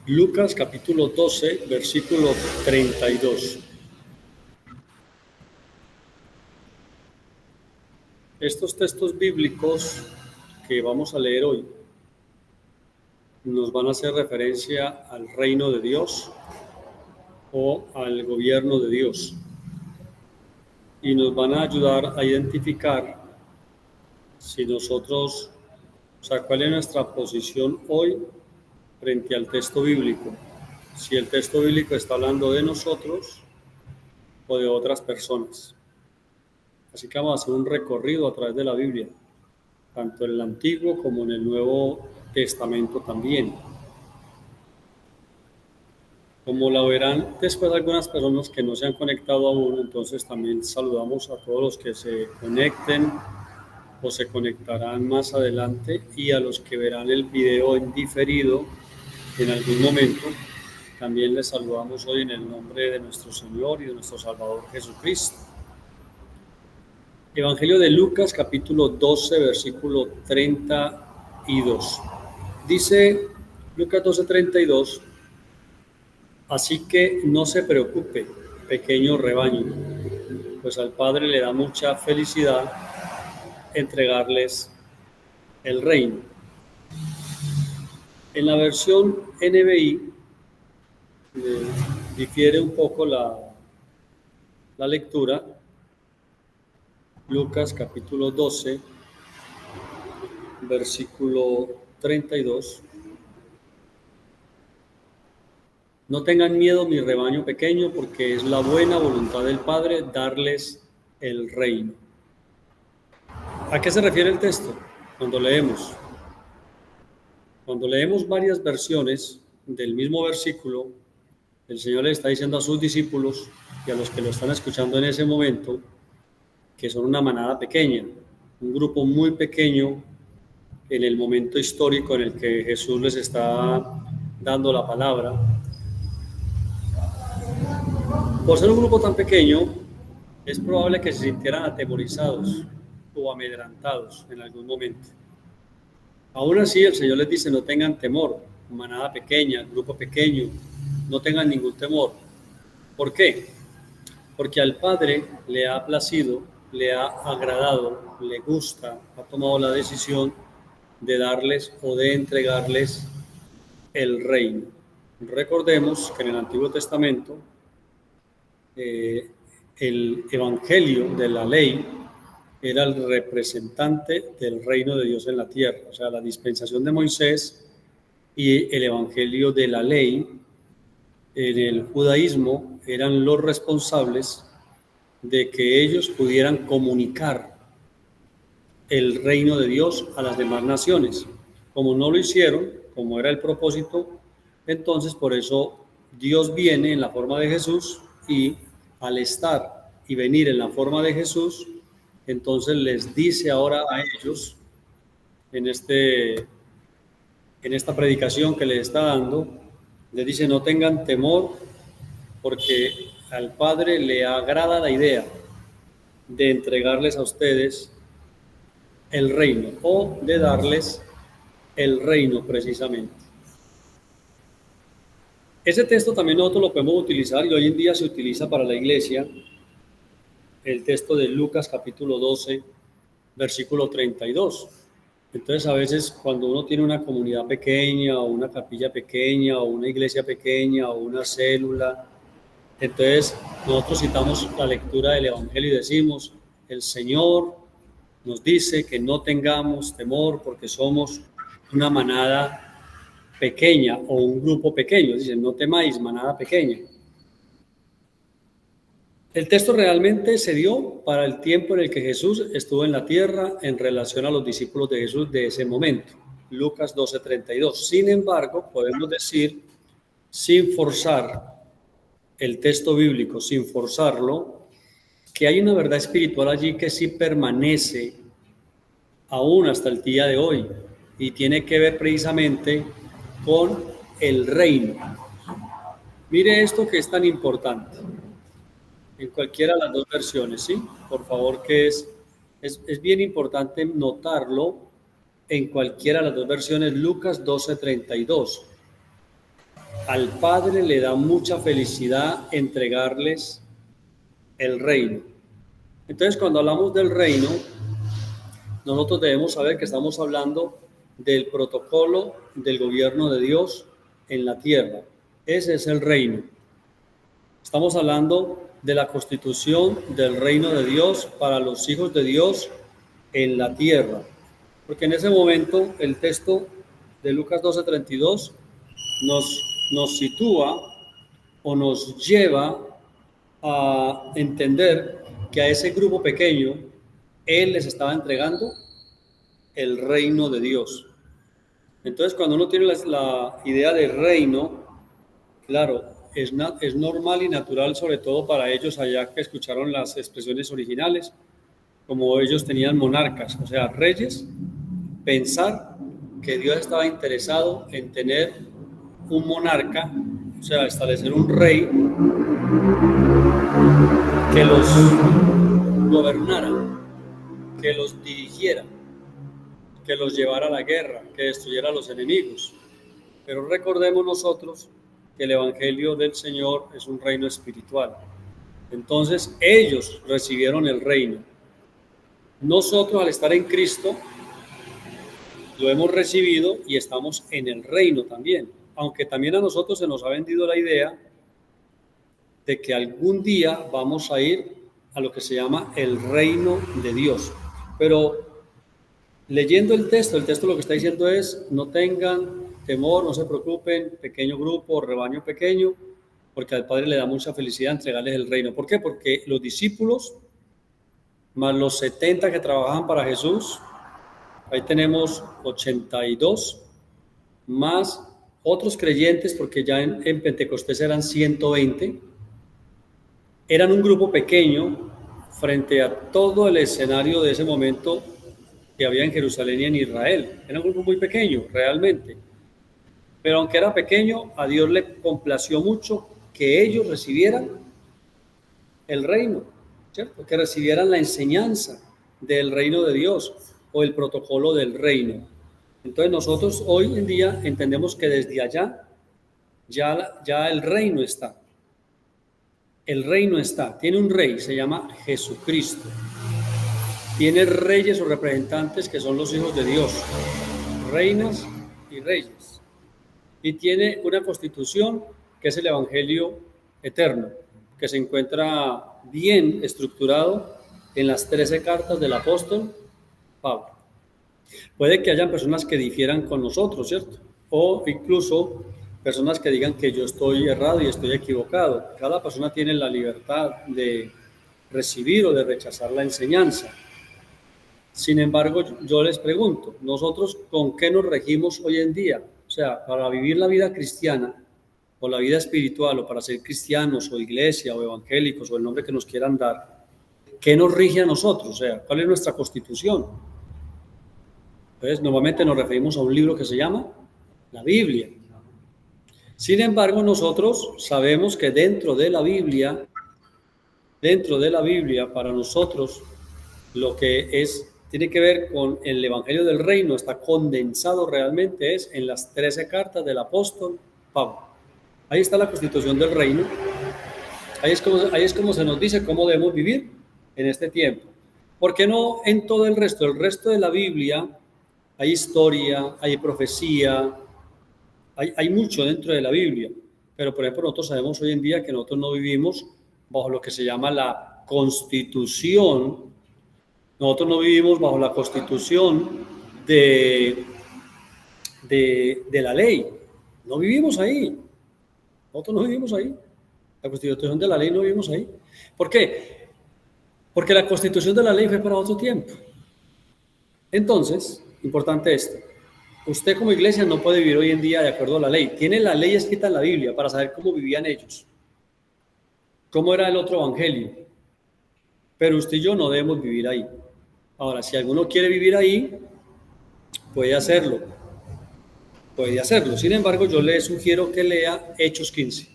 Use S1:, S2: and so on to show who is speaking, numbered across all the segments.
S1: Lucas capítulo 12, versículo 32. Estos textos bíblicos que vamos a leer hoy nos van a hacer referencia al reino de Dios o al gobierno de Dios y nos van a ayudar a identificar si nosotros, cuál es nuestra posición hoy frente al texto bíblico. Si el texto bíblico está hablando de nosotros o de otras personas. Así que vamos a hacer un recorrido a través de la Biblia, tanto en el Antiguo como en el Nuevo Testamento también. Como la verán después algunas personas que no se han conectado aún, entonces también saludamos a todos los que se conecten o se conectarán más adelante y a los que verán el video en diferido en algún momento. También les saludamos hoy en el nombre de nuestro Señor y de nuestro Salvador Jesucristo. Evangelio de Lucas, capítulo 12, versículo 32. Dice Lucas 12, 32, así que no se preocupe, pequeño rebaño, pues al Padre le da mucha felicidad entregarles el reino. En la versión NBI difiere un poco la lectura. Lucas capítulo 12, versículo 32. No tengan miedo, mi rebaño pequeño, porque es la buena voluntad del Padre darles el reino. ¿A qué se refiere el texto? Cuando leemos varias versiones del mismo versículo, el Señor le está diciendo a sus discípulos y a los que lo están escuchando en ese momento que son una manada pequeña, un grupo muy pequeño en el momento histórico en el que Jesús les está dando la palabra. Por ser un grupo tan pequeño, es probable que se sintieran atemorizados o amedrentados en algún momento. Aún así, el Señor les dice, no tengan temor, manada pequeña, grupo pequeño, no tengan ningún temor. ¿Por qué? Porque al Padre le ha placido, le ha agradado, le gusta, ha tomado la decisión de darles o de entregarles el reino. Recordemos que en el Antiguo Testamento el evangelio de la ley era el representante del reino de Dios en la tierra, o sea, la dispensación de Moisés y el evangelio de la ley en el judaísmo eran los responsables de que ellos pudieran comunicar el reino de Dios a las demás naciones. Como no lo hicieron, como era el propósito, entonces por eso Dios viene en la forma de Jesús y al estar y venir en la forma de Jesús, entonces les dice ahora a ellos en esta predicación que les está dando, les dice no tengan temor porque al Padre le agrada la idea de entregarles a ustedes el reino o de darles el reino precisamente. Ese texto también nosotros lo podemos utilizar y hoy en día se utiliza para la iglesia, el texto de Lucas capítulo 12, versículo 32. Entonces a veces cuando uno tiene una comunidad pequeña o una capilla pequeña o una iglesia pequeña o una célula, entonces nosotros citamos la lectura del Evangelio y decimos, el Señor nos dice que no tengamos temor porque somos una manada pequeña o un grupo pequeño. Dicen, no temáis, manada pequeña. El texto realmente se dio para el tiempo en el que Jesús estuvo en la tierra en relación a los discípulos de Jesús de ese momento. Lucas 12:32. Sin embargo, podemos decir, sin forzar el texto bíblico, sin forzarlo, que hay una verdad espiritual allí que sí permanece aún hasta el día de hoy y tiene que ver precisamente con el reino. Mire esto que es tan importante en cualquiera de las dos versiones, ¿sí? Por favor, que es bien importante notarlo en cualquiera de las dos versiones. Lucas 12:32. al Padre le da mucha felicidad entregarles el reino. Entonces, cuando hablamos del reino, nosotros debemos saber que estamos hablando del protocolo del gobierno de Dios en la tierra. Ese es el reino. Estamos hablando de la constitución del reino de Dios para los hijos de Dios en la tierra. Porque en ese momento el texto de Lucas 12:32 nos sitúa o nos lleva a entender que a ese grupo pequeño Él les estaba entregando el reino de Dios. Entonces, cuando uno tiene la idea de reino, claro, es normal y natural, sobre todo para ellos allá que escucharon las expresiones originales, como ellos tenían monarcas, o sea, reyes, pensar que Dios estaba interesado en tener un monarca, o sea, establecer un rey que los gobernara, que los dirigiera, que los llevara a la guerra, que destruyera a los enemigos. Pero recordemos nosotros que el Evangelio del Señor es un reino espiritual. Entonces ellos recibieron el reino. Nosotros, al estar en Cristo, lo hemos recibido y estamos en el reino también. Aunque también a nosotros se nos ha vendido la idea de que algún día vamos a ir a lo que se llama el reino de Dios. Pero leyendo el texto lo que está diciendo es: no tengan temor, no se preocupen, pequeño grupo, rebaño pequeño, porque al Padre le da mucha felicidad entregarles el reino. ¿Por qué? Porque los discípulos, más los 70 que trabajaban para Jesús, ahí tenemos 82, más otros creyentes, porque ya en Pentecostés eran 120, eran un grupo pequeño frente a todo el escenario de ese momento que había en Jerusalén y en Israel. Era un grupo muy pequeño, realmente. Pero aunque era pequeño, a Dios le complació mucho que ellos recibieran el reino, ¿cierto? Que recibieran la enseñanza del reino de Dios o el protocolo del reino. Entonces nosotros hoy en día entendemos que desde allá ya el reino está. El reino está. Tiene un rey, se llama Jesucristo. Tiene reyes o representantes que son los hijos de Dios, reinas y reyes. Y tiene una constitución que es el Evangelio eterno, que se encuentra bien estructurado en las 13 cartas del apóstol Pablo. Puede que hayan personas que difieran con nosotros, ¿cierto? O incluso personas que digan que yo estoy errado y estoy equivocado. Cada persona tiene la libertad de recibir o de rechazar la enseñanza. Sin embargo, yo les pregunto, ¿nosotros con qué nos regimos hoy en día? O sea, para vivir la vida cristiana o la vida espiritual, o para ser cristianos o iglesia o evangélicos o el nombre que nos quieran dar, ¿qué nos rige a nosotros? O sea, ¿cuál es nuestra constitución? Entonces, normalmente nos referimos a un libro que se llama la Biblia. Sin embargo, nosotros sabemos que dentro de la Biblia, para nosotros, lo que tiene que ver con el Evangelio del Reino, está condensado realmente es en las 13 cartas del apóstol Pablo. Ahí está la constitución del reino. Ahí es como se nos dice cómo debemos vivir en este tiempo. ¿Por qué no en todo el resto? El resto de la Biblia hay historia, hay profecía, hay mucho dentro de la Biblia. Pero, por ejemplo, nosotros sabemos hoy en día que nosotros no vivimos bajo lo que se llama la Constitución. Nosotros no vivimos bajo la Constitución de la ley. No vivimos ahí. Nosotros no vivimos ahí. La Constitución de la ley no vivimos ahí. ¿Por qué? Porque la Constitución de la ley fue para otro tiempo. Entonces, importante esto. Usted como iglesia no puede vivir hoy en día de acuerdo a la ley. Tiene la ley escrita en la Biblia para saber cómo vivían ellos. Cómo era el otro evangelio. Pero usted y yo no debemos vivir ahí. Ahora, si alguno quiere vivir ahí, puede hacerlo. Sin embargo, yo le sugiero que lea Hechos 15.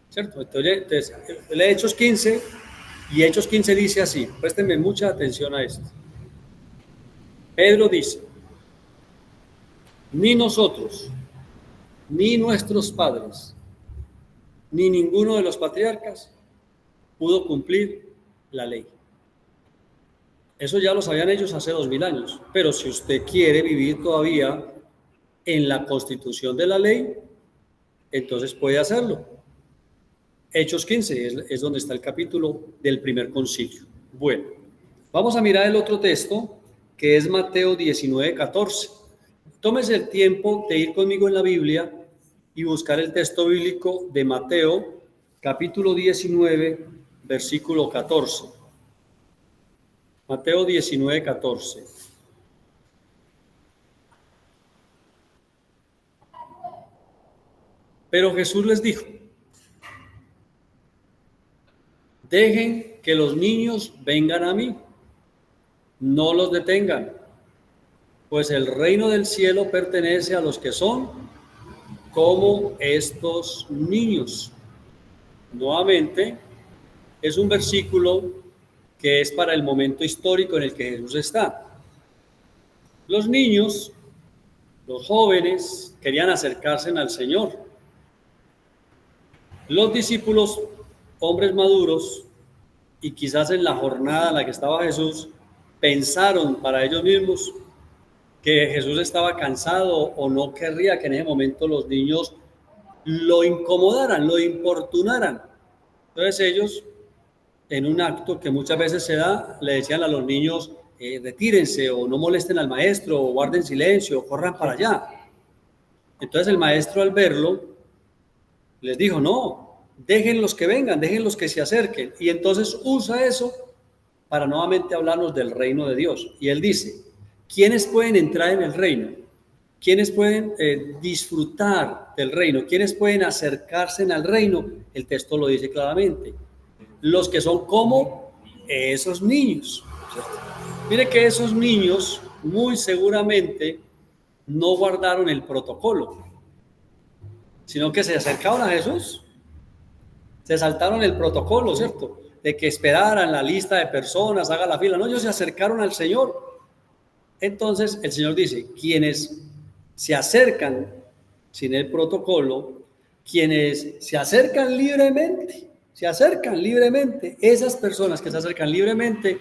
S1: ¿Cierto? Entonces, lee Hechos 15 y Hechos 15 dice así. Préstenme mucha atención a esto. Pedro dice: ni nosotros, ni nuestros padres, ni ninguno de los patriarcas pudo cumplir la ley. Eso ya lo sabían ellos hace 2000 años, pero si usted quiere vivir todavía en la constitución de la ley, entonces puede hacerlo. Hechos 15 es donde está el capítulo del primer concilio. Bueno, vamos a mirar el otro texto, que es Mateo 19:14. Tómese el tiempo de ir conmigo en la Biblia y buscar el texto bíblico de Mateo, capítulo 19, versículo 14. Mateo 19:14. Pero Jesús les dijo: dejen que los niños vengan a mí, no los detengan, pues el reino del cielo pertenece a los que son como estos niños. Nuevamente, es un versículo que es para el momento histórico en el que Jesús está. Los niños, los jóvenes, querían acercarse al Señor. Los discípulos, hombres maduros, y quizás en la jornada en la que estaba Jesús, pensaron para ellos mismos que Jesús estaba cansado o no querría que en ese momento los niños lo incomodaran, lo importunaran. Entonces ellos, en un acto que muchas veces se da, le decían a los niños: retírense o no molesten al maestro, o guarden silencio, o corran para allá. Entonces el maestro, al verlo, les dijo: no, dejen los que vengan, dejen los que se acerquen. Y entonces usa eso para nuevamente hablarnos del reino de Dios. Y él dice: ¿quiénes pueden entrar en el reino? ¿Quiénes pueden disfrutar del reino? ¿Quiénes pueden acercarse al reino? El texto lo dice claramente: los que son como esos niños, ¿cierto? Mire que esos niños muy seguramente no guardaron el protocolo, sino que se acercaron a Jesús, se saltaron el protocolo, ¿cierto? De que esperaran la lista de personas, haga la fila. No, ellos se acercaron al Señor. Entonces el Señor dice: quienes se acercan sin el protocolo, quienes se acercan libremente, esas personas que se acercan libremente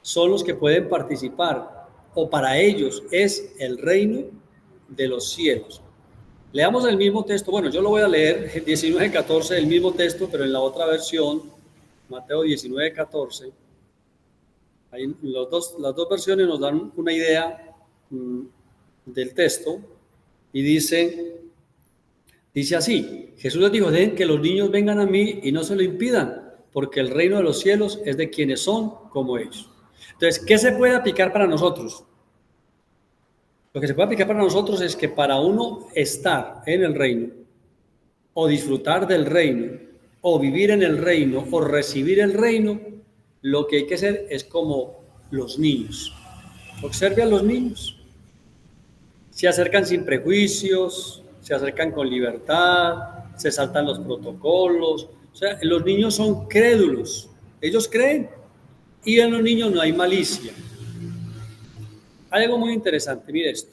S1: son los que pueden participar, o para ellos es el reino de los cielos. Leamos el mismo texto. Bueno, yo lo voy a leer, 19:14, el mismo texto, pero en la otra versión, Mateo 19:14. Ahí las dos versiones nos dan una idea del texto, y dice así: Jesús les dijo: dejen que los niños vengan a mí y no se lo impidan, porque el reino de los cielos es de quienes son como ellos. Entonces, ¿qué se puede aplicar para nosotros? Lo que se puede aplicar para nosotros es que para uno estar en el reino, o disfrutar del reino, o vivir en el reino, o recibir el reino, lo que hay que hacer es como los niños. Observe a los niños. Se acercan sin prejuicios, se acercan con libertad, se saltan los protocolos. O sea, los niños son crédulos, ellos creen, y en los niños no hay malicia. Hay algo muy interesante, mire esto.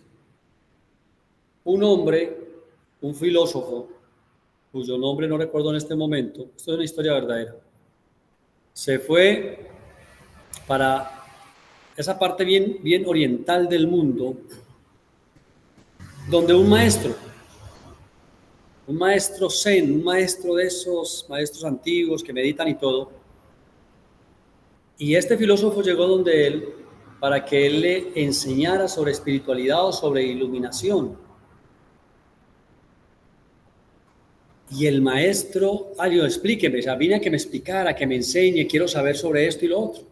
S1: Un hombre, un filósofo, cuyo nombre no recuerdo en este momento, esto es una historia verdadera, se fue para esa parte bien oriental del mundo, donde un maestro zen, un maestro de esos maestros antiguos que meditan y todo, y este filósofo llegó donde él para que él le enseñara sobre espiritualidad o sobre iluminación. Y el maestro: yo explíqueme, vine a que me explicara, que me enseñe, quiero saber sobre esto y lo otro.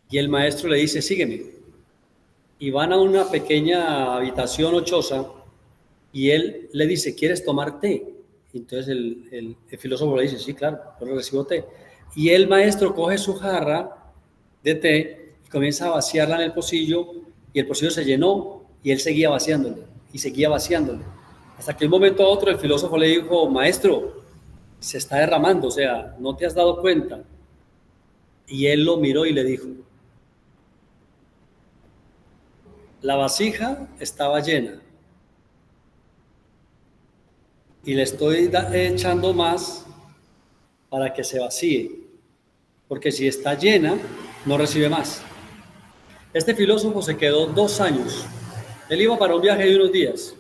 S1: Y el maestro le dice: sígueme. Y van a una pequeña habitación o choza, y él le dice: ¿quieres tomar té? Entonces el filósofo le dice: sí, claro, yo recibo té. Y el maestro coge su jarra de té y comienza a vaciarla en el pocillo, y el pocillo se llenó, y él seguía vaciándole, hasta que de un momento a otro el filósofo le dijo: maestro, se está derramando, o sea, ¿no te has dado cuenta? Y él lo miró y le dijo: la vasija estaba llena, y le estoy echando más para que se vacíe, porque si está llena, no recibe más. Este filósofo se quedó 2 años. Él iba para un viaje de unos días.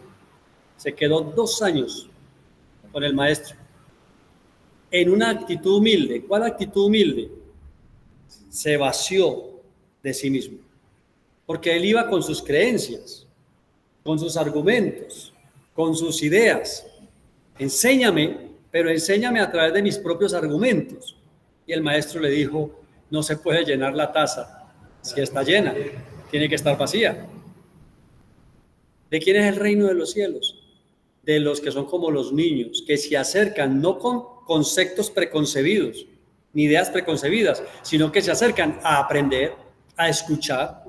S1: Se quedó 2 años con el maestro en una actitud humilde. ¿Cuál actitud humilde? Se vació de sí mismo, porque él iba con sus creencias, con sus argumentos, con sus ideas. Enséñame, pero enséñame a través de mis propios argumentos. Y el maestro le dijo, no se puede llenar la taza si está llena, tiene que estar vacía. ¿De quién es el reino de los cielos? De los que son como los niños, que se acercan no con conceptos preconcebidos, ni ideas preconcebidas, sino que se acercan a aprender, a escuchar.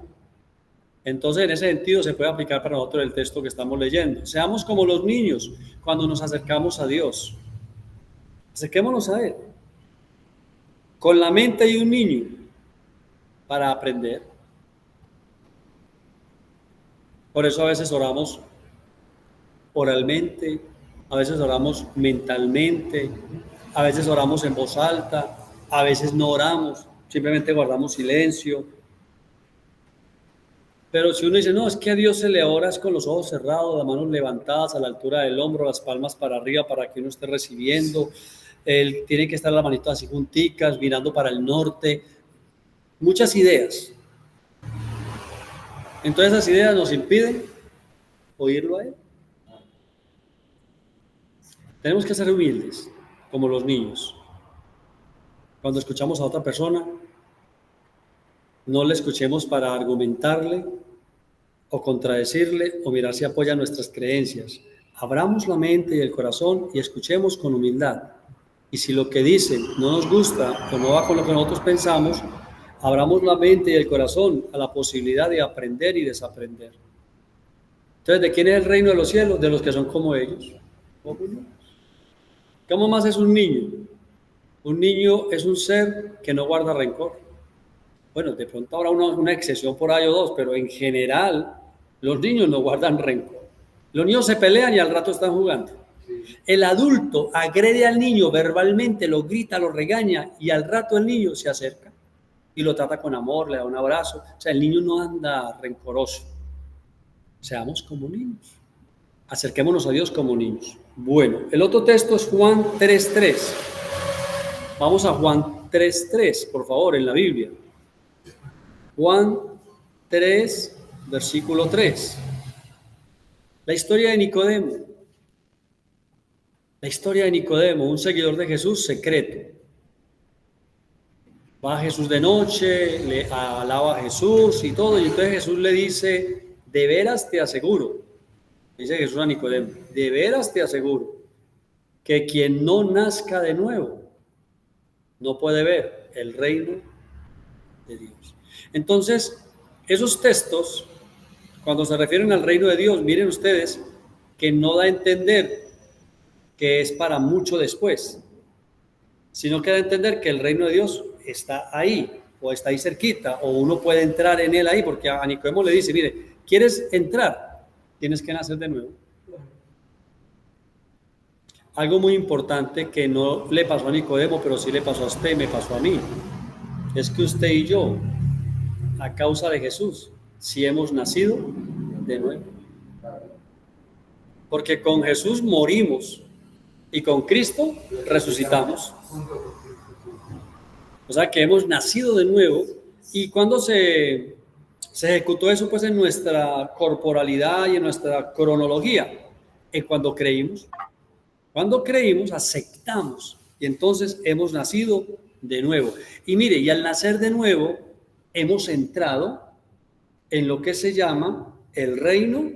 S1: Entonces, en ese sentido, se puede aplicar para nosotros el texto que estamos leyendo. Seamos como los niños cuando nos acercamos a Dios. Acerquémonos a Él con la mente de un niño para aprender. Por eso a veces oramos oralmente, a veces oramos mentalmente, a veces oramos en voz alta, a veces no oramos, simplemente guardamos silencio. Pero si uno dice, no, es que a Dios se le ora es con los ojos cerrados, las manos levantadas a la altura del hombro, las palmas para arriba para que uno esté recibiendo, él tiene que estar las manitas así junticas, mirando para el norte, muchas ideas. Entonces esas ideas nos impiden oírlo a Él. Tenemos que ser humildes, como los niños. Cuando escuchamos a otra persona, no le escuchemos para argumentarle o contradecirle o mirar si apoya nuestras creencias. Abramos la mente y el corazón y escuchemos con humildad. Y si lo que dicen no nos gusta o no va con lo que nosotros pensamos, abramos la mente y el corazón a la posibilidad de aprender y desaprender. Entonces, ¿de quién es el reino de los cielos? De los que son como ellos. ¿Cómo más es un niño? Un niño es un ser que no guarda rencor. Bueno, de pronto habrá una excepción por ahí o dos, pero en general los niños no guardan rencor. Los niños se pelean y al rato están jugando. El adulto agrede al niño verbalmente, lo grita, lo regaña y al rato el niño se acerca y lo trata con amor, le da un abrazo. O sea, el niño no anda rencoroso. Seamos como niños. Acerquémonos a Dios como niños. Bueno, el otro texto es Juan 3:3. Vamos a Juan 3:3, por favor, en la Biblia. Juan 3, versículo 3. La historia de Nicodemo. La historia de Nicodemo, un seguidor de Jesús secreto. Va a Jesús de noche, le alaba a Jesús y todo, y entonces Jesús le dice, de veras te aseguro, dice Jesús a Nicodemo, de veras te aseguro, que quien no nazca de nuevo, no puede ver el reino de Dios. Entonces, esos textos, cuando se refieren al reino de Dios, miren ustedes que no da a entender que es para mucho después, sino que da a entender que el reino de Dios está ahí, o está ahí cerquita, o uno puede entrar en él ahí, porque a Nicodemo le dice, mire, ¿quieres entrar? Tienes que nacer de nuevo. Algo muy importante que no le pasó a Nicodemo, pero sí le pasó a usted, me pasó a mí, es que usted y yo, a causa de Jesús, sí hemos nacido de nuevo. Porque con Jesús morimos y con Cristo resucitamos. O sea que hemos nacido de nuevo. Y cuando se ejecutó eso, pues en nuestra corporalidad y en nuestra cronología, cuando creímos. Cuando creímos, aceptamos y entonces hemos nacido de nuevo. Y mire, y al nacer de nuevo, hemos entrado en lo que se llama el reino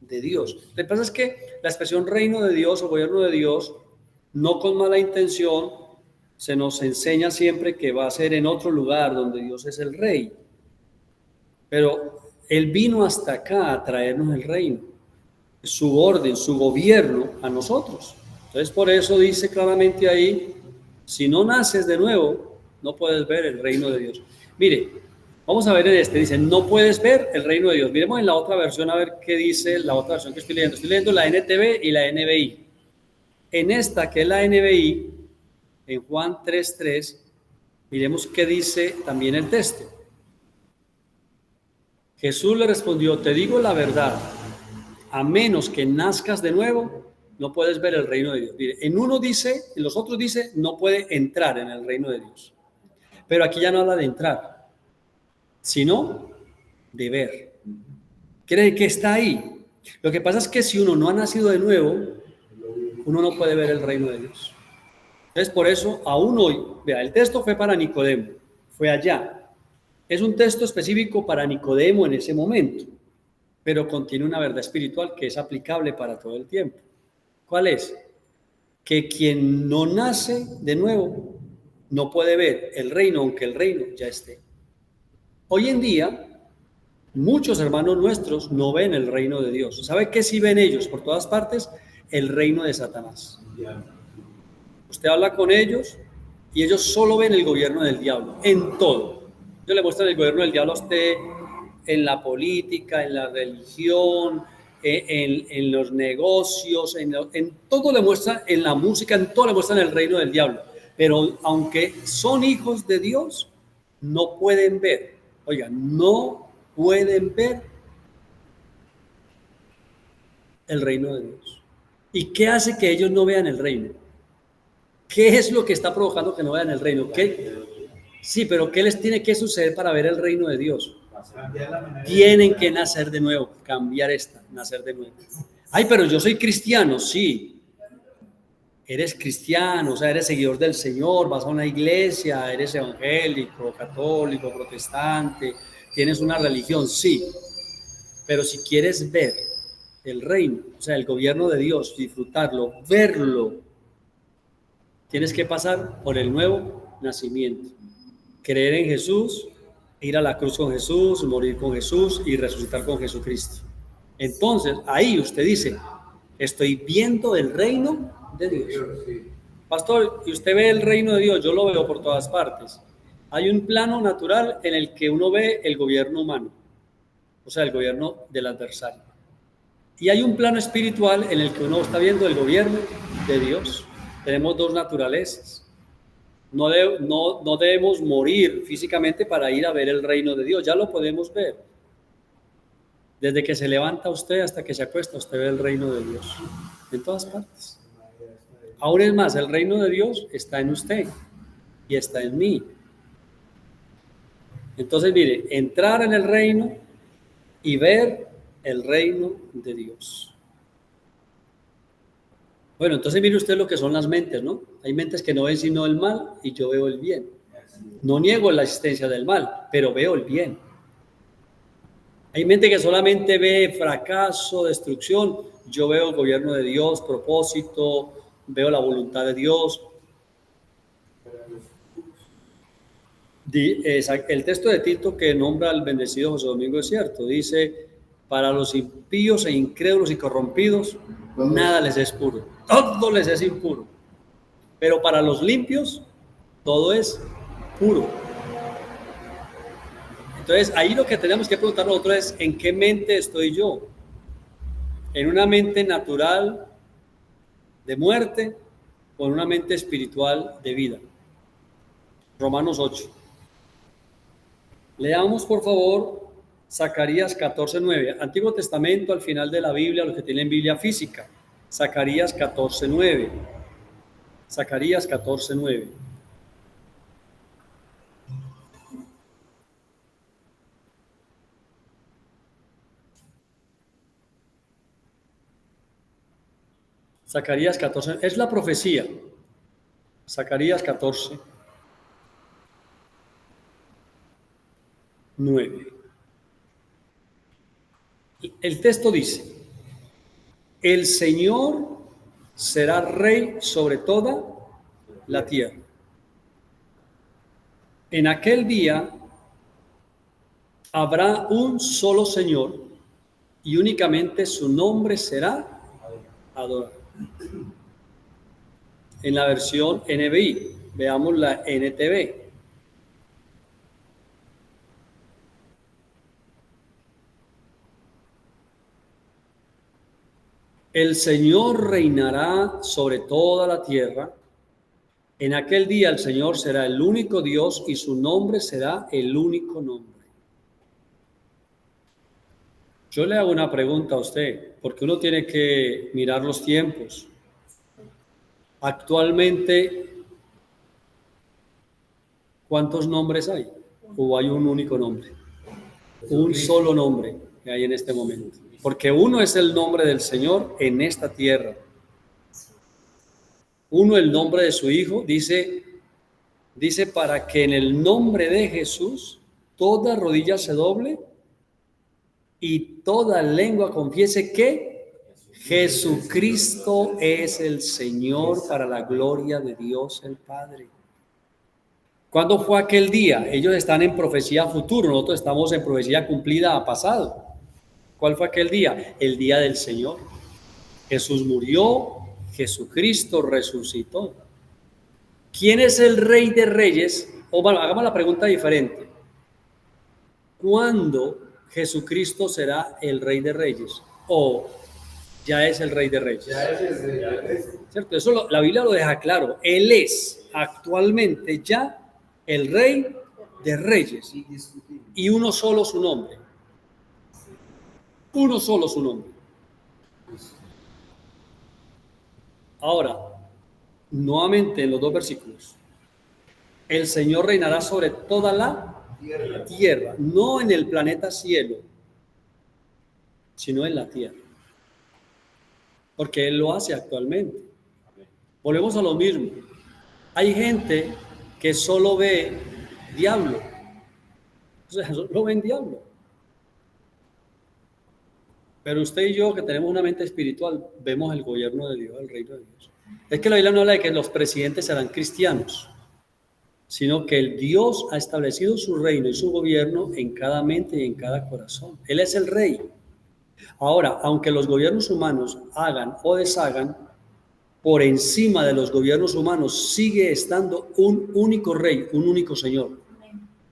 S1: de Dios. Lo que pasa es que la expresión reino de Dios o gobierno de Dios, no con mala intención, se nos enseña siempre que va a ser en otro lugar donde Dios es el rey. Pero Él vino hasta acá a traernos el reino, su orden, su gobierno a nosotros. Entonces, por eso dice claramente ahí, si no naces de nuevo, no puedes ver el reino de Dios. Mire, vamos a ver en este, dice, no puedes ver el reino de Dios. Miremos en la otra versión a ver qué dice la otra versión que estoy leyendo. Estoy leyendo la NTV y la NBI. En esta, que es la NBI, en Juan 3:3, miremos qué dice también el texto. Jesús le respondió, te digo la verdad, a menos que nazcas de nuevo, no puedes ver el reino de Dios. Mire, en uno dice, en los otros dice, no puede entrar en el reino de Dios. Pero aquí ya no habla de entrar, sino de ver. ¿Cree que está ahí? Lo que pasa es que si uno no ha nacido de nuevo, uno no puede ver el reino de Dios. Entonces, por eso, aún hoy, vea, el texto fue para Nicodemo, fue allá. Es un texto específico para Nicodemo en ese momento, pero contiene una verdad espiritual que es aplicable para todo el tiempo. ¿Cuál es? Que quien no nace de nuevo no puede ver el reino, aunque el reino ya esté. Hoy en día, muchos hermanos nuestros no ven el reino de Dios. ¿Sabe qué sí ven ellos por todas partes? El reino de Satanás. Usted habla con ellos y ellos solo ven el gobierno del diablo, en todo. Yo le muestro el gobierno del diablo a usted en la política, en la religión, en los negocios, en todo le muestra, en la música, en todo le muestran el reino del diablo. Pero aunque son hijos de Dios, no pueden ver, oigan, no pueden ver el reino de Dios. ¿Y qué hace que ellos no vean el reino? ¿Qué es lo que está provocando que no vean el reino? ¿Qué? Sí, pero ¿qué les tiene que suceder para ver el reino de Dios? Tienen que nacer de nuevo, cambiar nacer de nuevo. Ay, pero yo soy cristiano, sí. Eres cristiano, o sea, eres seguidor del Señor, vas a una iglesia, eres evangélico, católico, protestante, tienes una religión, sí. Pero si quieres ver el reino, o sea, el gobierno de Dios, disfrutarlo, verlo, tienes que pasar por el nuevo nacimiento. Creer en Jesús, ir a la cruz con Jesús, morir con Jesús y resucitar con Jesucristo. Entonces, ahí usted dice, estoy viendo el reino de Dios. Pastor, y usted ve el reino de Dios, yo lo veo por todas partes. Hay un plano natural en el que uno ve el gobierno humano, o sea, el gobierno del adversario. Y hay un plano espiritual en el que uno está viendo el gobierno de Dios. Tenemos dos naturalezas. No debemos morir físicamente para ir a ver el reino de Dios. Ya lo podemos ver. Desde que se levanta usted hasta que se acuesta, usted ve el reino de Dios. En todas partes. Aún es más, el reino de Dios está en usted y está en mí. Entonces, mire, entrar en el reino y ver el reino de Dios. Bueno, entonces mire usted lo que son las mentes, ¿no? Hay mentes que no ven sino el mal y yo veo el bien. No niego la existencia del mal, pero veo el bien. Hay mente que solamente ve fracaso, destrucción. Yo veo el gobierno de Dios, propósito, veo la voluntad de Dios. El texto de Tito que nombra al bendecido José Domingo es cierto. Dice, para los impíos e incrédulos y corrompidos, nada les es puro. Todo les es impuro. Pero para los limpios, todo es puro. Entonces, ahí lo que tenemos que preguntar nosotros es, ¿en qué mente estoy yo? ¿En una mente natural de muerte o en una mente espiritual de vida? Romanos 8. Leamos, por favor, Zacarías 14:9. Antiguo Testamento, al final de la Biblia, los que tienen Biblia física. Zacarías 14:9. Zacarías 14:9. Zacarías 14, es la profecía. Zacarías 14:9. El texto dice, el Señor será rey sobre toda la tierra. En aquel día habrá un solo Señor y únicamente su nombre será adorado. En la versión NBI, veamos la NTV. El Señor reinará sobre toda la tierra. En aquel día el Señor será el único Dios y su nombre será el único nombre. Yo le hago una pregunta a usted, porque uno tiene que mirar los tiempos. Actualmente, ¿cuántos nombres hay? ¿O hay un único nombre? Un solo nombre que hay en este momento. Porque uno es el nombre del Señor en esta tierra. Uno, el nombre de su Hijo, dice para que en el nombre de Jesús toda rodilla se doble y toda lengua confiese que Jesucristo es el Señor, para la gloria de Dios el Padre. ¿Cuándo fue aquel día? Ellos están en profecía futuro, nosotros estamos en profecía cumplida a pasado. ¿Cuál fue aquel día? El día del Señor. Jesús murió, Jesucristo resucitó. ¿Quién es el Rey de Reyes? O bueno, hagamos la pregunta diferente. ¿Cuándo Jesucristo será el Rey de Reyes? ¿O ya es el Rey de Reyes?
S2: Ya es el Rey de Reyes.
S1: ¿Cierto? Eso la Biblia lo deja claro. Él es actualmente ya el Rey de Reyes. Y uno solo su nombre. Uno solo su nombre. Ahora, nuevamente en los dos versículos. El Señor reinará sobre toda la tierra, no en el planeta cielo, sino en la tierra. Porque Él lo hace actualmente. Volvemos a lo mismo. Hay gente que solo ve diablo. O sea, solo ven diablo. Pero usted y yo, que tenemos una mente espiritual, vemos el gobierno de Dios, el reino de Dios. Es que la Biblia no habla de que los presidentes serán cristianos, sino que el Dios ha establecido su reino y su gobierno en cada mente y en cada corazón. Él es el rey. Ahora, aunque los gobiernos humanos hagan o deshagan, por encima de los gobiernos humanos sigue estando un único rey, un único Señor,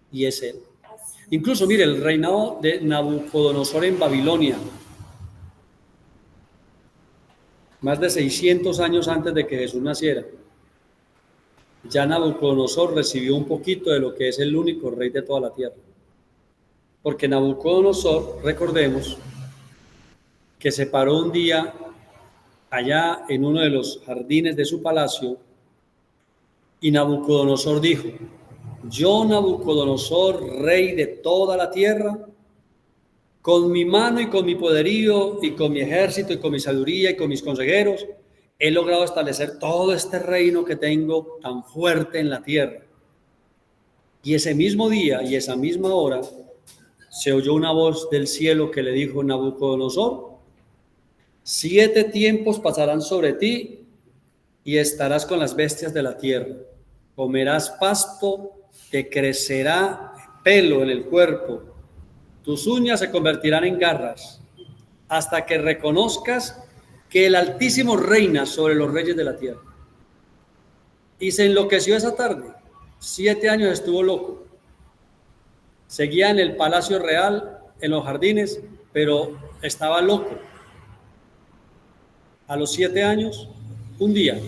S1: y es Él. Incluso, mire, el reinado de Nabucodonosor en Babilonia, más de 600 años antes de que Jesús naciera, ya Nabucodonosor recibió un poquito de lo que es el único rey de toda la tierra. Porque Nabucodonosor, recordemos, que se paró un día allá en uno de los jardines de su palacio, y Nabucodonosor dijo: yo, Nabucodonosor, rey de toda la tierra, con mi mano y con mi poderío y con mi ejército y con mi sabiduría y con mis consejeros, he logrado establecer todo este reino que tengo tan fuerte en la tierra. Y ese mismo día y esa misma hora se oyó una voz del cielo que le dijo: Nabucodonosor, 7 tiempos pasarán sobre ti y estarás con las bestias de la tierra. Comerás pasto, te crecerá pelo en el cuerpo, tus uñas se convertirán en garras, hasta que reconozcas que el Altísimo reina sobre los reyes de la tierra. Y se enloqueció esa tarde. 7 años estuvo loco. Seguía en el palacio real, en los jardines, pero estaba loco. A los 7 años, un día,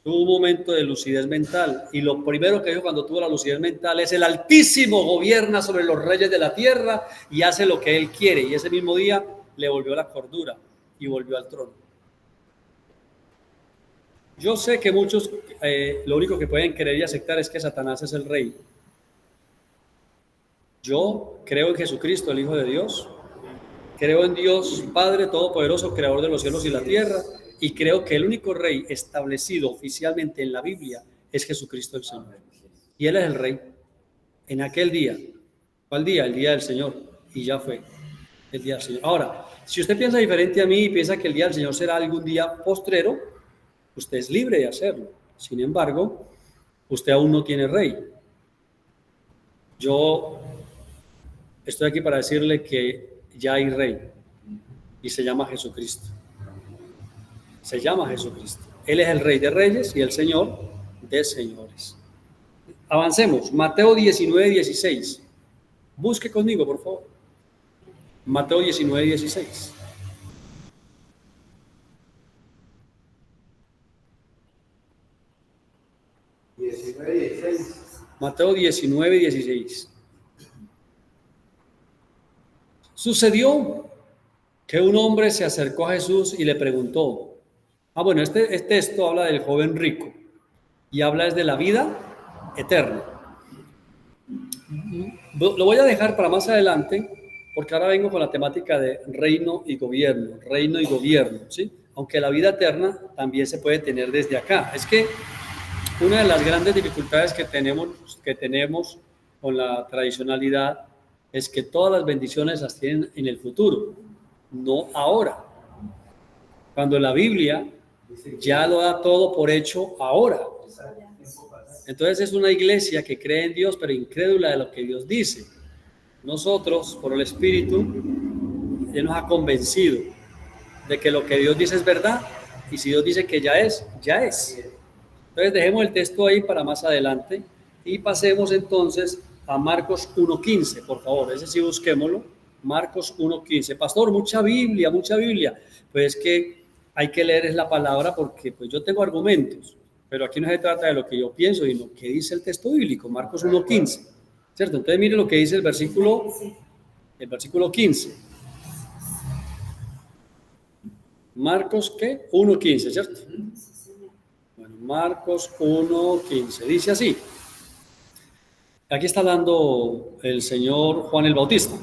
S1: tuvo un momento de lucidez mental, y lo primero que dijo cuando tuvo la lucidez mental es: el Altísimo gobierna sobre los reyes de la tierra y hace lo que Él quiere. Y ese mismo día le volvió la cordura y volvió al trono. Yo sé que muchos lo único que pueden creer y aceptar es que Satanás es el rey. Yo creo en Jesucristo, el Hijo de Dios. Creo en Dios Padre Todopoderoso, Creador de los cielos y la tierra, y creo que el único rey establecido oficialmente en la Biblia es Jesucristo el Señor. Y Él es el rey. En aquel día, ¿cuál día? El día del Señor. Y ya fue el día del Señor. Ahora, si usted piensa diferente a mí y piensa que el día del Señor será algún día postrero, usted es libre de hacerlo. Sin embargo, usted aún no tiene rey. Yo estoy aquí para decirle que ya hay rey, y se llama Jesucristo. Se llama Jesucristo. Él es el Rey de Reyes y el Señor de Señores. Avancemos. Mateo 19, 16. Busque conmigo, por favor. Mateo 19, 16. Mateo 19, 16. Sucedió que un hombre se acercó a Jesús y le preguntó. Bueno, este texto habla del joven rico y habla de la vida eterna. Lo voy a dejar para más adelante porque ahora vengo con la temática de reino y gobierno, ¿sí? Aunque la vida eterna también se puede tener desde acá. Es que una de las grandes dificultades que tenemos con la tradicionalidad es que todas las bendiciones las tienen en el futuro, no ahora. Cuando la Biblia ya lo da todo por hecho ahora. Entonces es una iglesia que cree en Dios, pero incrédula de lo que Dios dice. Nosotros, por el Espíritu, Él nos ha convencido de que lo que Dios dice es verdad, y si Dios dice que ya es, ya es. Entonces dejemos el texto ahí para más adelante y pasemos entonces a Marcos 1:15, por favor, ese sí busquémoslo. Marcos 1:15. Pastor, mucha Biblia. Pues es que hay que leer la palabra porque pues yo tengo argumentos, pero aquí no se trata de lo que yo pienso, sino lo que dice el texto bíblico, Marcos 1:15, ¿cierto? Entonces mire lo que dice el versículo 15. Marcos, ¿qué? 1:15, ¿cierto? Bueno, Marcos 1:15, dice así. Aquí está hablando el Señor Juan el Bautista.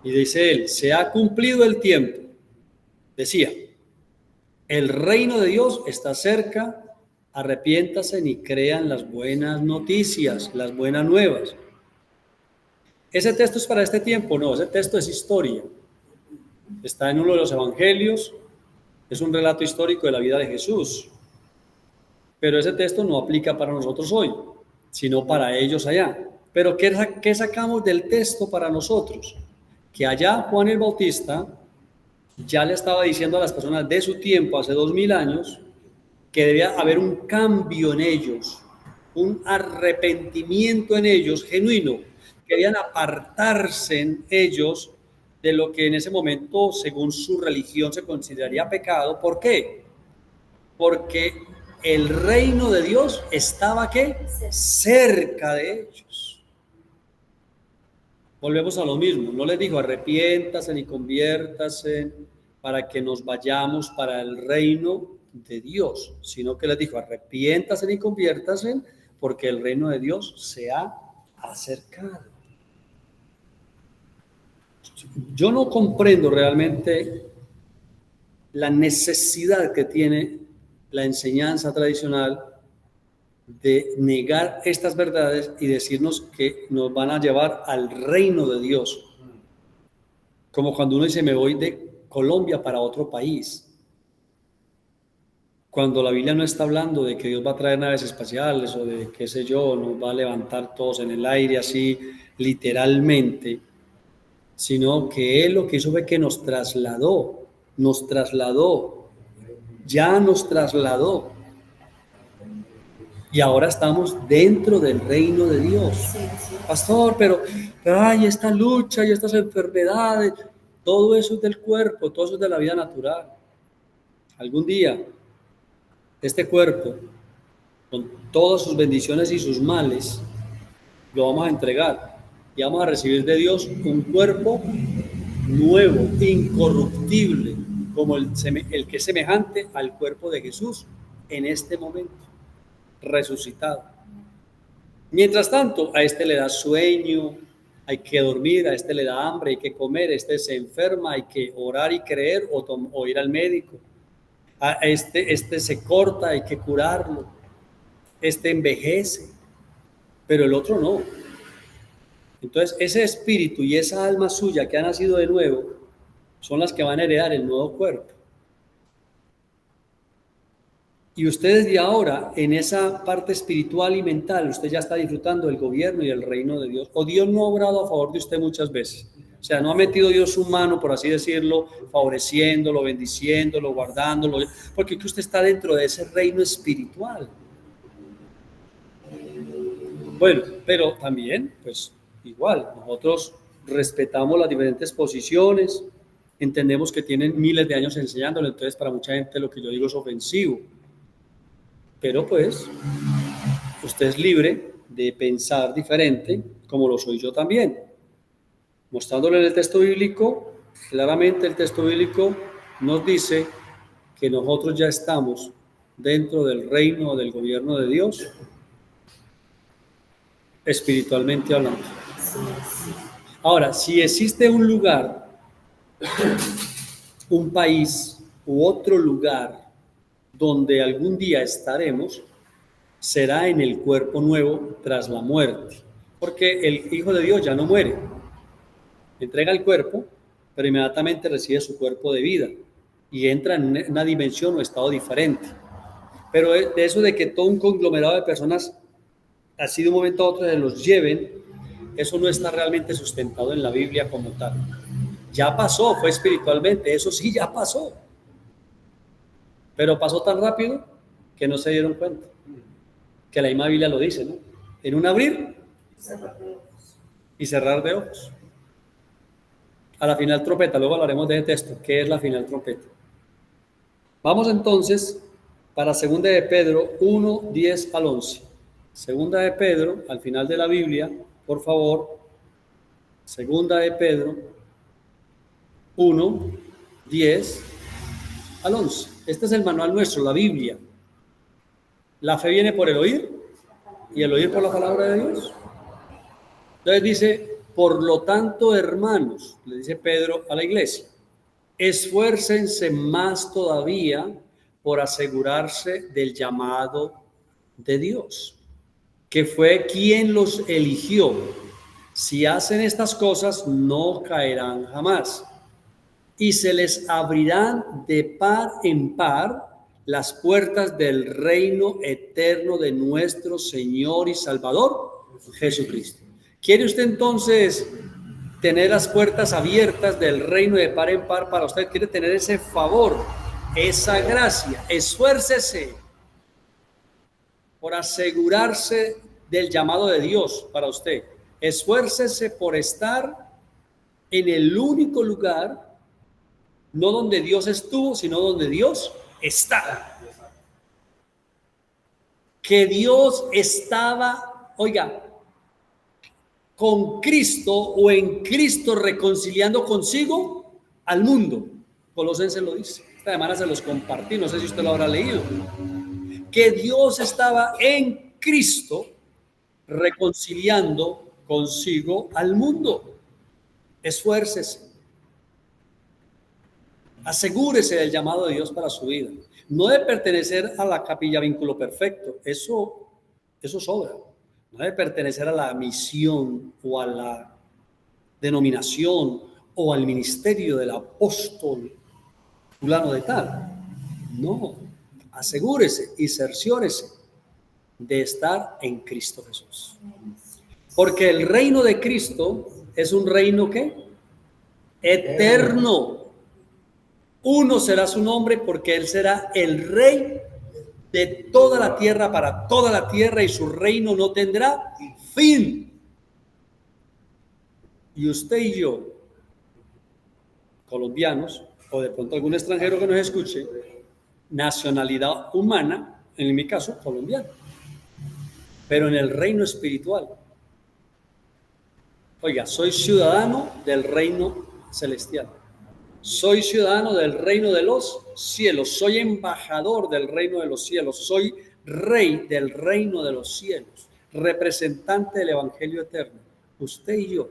S1: Y dice él, se ha cumplido el tiempo. Decía, el reino de Dios está cerca, arrepiéntase y crean las buenas noticias, las buenas nuevas. ¿Ese texto es para este tiempo? No, ese texto es historia. Está en uno de los evangelios, es un relato histórico de la vida de Jesús. Pero ese texto no aplica para nosotros hoy, sino para ellos allá. Pero ¿qué sacamos del texto para nosotros? Que allá Juan el Bautista ya le estaba diciendo a las personas de su tiempo, hace 2000 años, que debía haber un cambio en ellos, un arrepentimiento en ellos genuino. Querían apartarse en ellos de lo que en ese momento, según su religión, se consideraría pecado. ¿Por qué? Porque el reino de Dios estaba, ¿qué? Cerca de ellos. Volvemos a lo mismo, no les dijo arrepiéntase ni conviértase para que nos vayamos para el reino de Dios, sino que les dijo arrepiéntase ni conviértase porque el reino de Dios se ha acercado. Yo no comprendo realmente la necesidad que tiene la enseñanza tradicional de negar estas verdades y decirnos que nos van a llevar al reino de Dios. Como cuando uno dice, me voy de Colombia para otro país. Cuando la Biblia no está hablando de que Dios va a traer naves espaciales o de, qué sé yo, nos va a levantar todos en el aire así, literalmente, sino que Él lo que hizo fue que nos trasladó, ya nos trasladó. Y ahora estamos dentro del reino de Dios. Pastor, pero hay esta lucha y estas enfermedades, todo eso es del cuerpo, todo eso es de la vida natural. Algún día, este cuerpo, con todas sus bendiciones y sus males, lo vamos a entregar y vamos a recibir de Dios un cuerpo nuevo, incorruptible, como el que es semejante al cuerpo de Jesús en este momento. Resucitado. Mientras tanto, a este le da sueño, hay que dormir, a este le da hambre, hay que comer, este se enferma, hay que orar y creer o ir al médico. A este se corta, hay que curarlo. Este envejece, pero el otro no. Entonces, ese espíritu y esa alma suya que ha nacido de nuevo son las que van a heredar el nuevo cuerpo. Y usted desde ahora, en esa parte espiritual y mental, usted ya está disfrutando del gobierno y el reino de Dios. O Dios no ha obrado a favor de usted muchas veces. O sea, no ha metido Dios su mano, por así decirlo, favoreciéndolo, bendiciéndolo, guardándolo, porque usted está dentro de ese reino espiritual. Bueno, pero también, pues igual, nosotros respetamos las diferentes posiciones, entendemos que tienen miles de años enseñándolo, entonces para mucha gente lo que yo digo es ofensivo. Pero pues, usted es libre de pensar diferente, como lo soy yo también. Mostrándole en el texto bíblico, claramente el texto bíblico nos dice que nosotros ya estamos dentro del reino, del gobierno de Dios, espiritualmente hablando. Ahora, si existe un lugar, un país u otro lugar donde algún día estaremos, será en el cuerpo nuevo tras la muerte, porque el Hijo de Dios ya no muere, entrega el cuerpo, pero inmediatamente recibe su cuerpo de vida y entra en una dimensión o estado diferente. Pero de eso de que todo un conglomerado de personas, así de un momento a otro, se los lleven, eso no está realmente sustentado en la Biblia como tal. Ya pasó, fue espiritualmente, eso sí ya pasó. Pero pasó tan rápido que no se dieron cuenta. Que la misma Biblia lo dice, ¿no? En un abrir y cerrar de ojos. A la final trompeta, luego hablaremos de ese texto, ¿qué es la final trompeta? Vamos entonces para 2 de Pedro 1, 10 al 11. 2 de Pedro, al final de la Biblia, por favor, 2 de Pedro 1, 10 al 11. Este es el manual nuestro, la Biblia. La fe viene por el oír y el oír por la palabra de Dios. Entonces dice, por lo tanto, hermanos, le dice Pedro a la iglesia, esfuércense más todavía por asegurarse del llamado de Dios, que fue quien los eligió. Si hacen estas cosas, no caerán jamás, y se les abrirán de par en par las puertas del reino eterno de nuestro Señor y Salvador, Jesucristo. ¿Quiere usted entonces tener las puertas abiertas del reino de par en par para usted? ¿Quiere tener ese favor, esa gracia? Esfuércese por asegurarse del llamado de Dios para usted. Esfuércese por estar en el único lugar, no donde Dios estuvo, sino donde Dios está. Que Dios estaba, oiga, con Cristo o en Cristo reconciliando consigo al mundo. Colosenses lo dice. Esta semana se los compartí, no sé si usted lo habrá leído. Que Dios estaba en Cristo reconciliando consigo al mundo. Esfuércese. Asegúrese del llamado de Dios para su vida. No de pertenecer a la capilla vínculo perfecto. Eso sobra. No de pertenecer a la misión o a la denominación o al ministerio del apóstol fulano de tal. No. Asegúrese y cerciórese de estar en Cristo Jesús. Porque el reino de Cristo es un reino ¿qué? Eterno. Uno será su nombre porque Él será el Rey de toda la tierra para toda la tierra y su reino no tendrá fin. Y usted y yo, colombianos, o de pronto algún extranjero que nos escuche, nacionalidad humana, en mi caso, colombiano, pero en el reino espiritual. Oiga, soy ciudadano del reino celestial. Soy ciudadano del reino de los cielos, soy embajador del reino de los cielos, soy rey del reino de los cielos, representante del evangelio eterno. Usted y yo,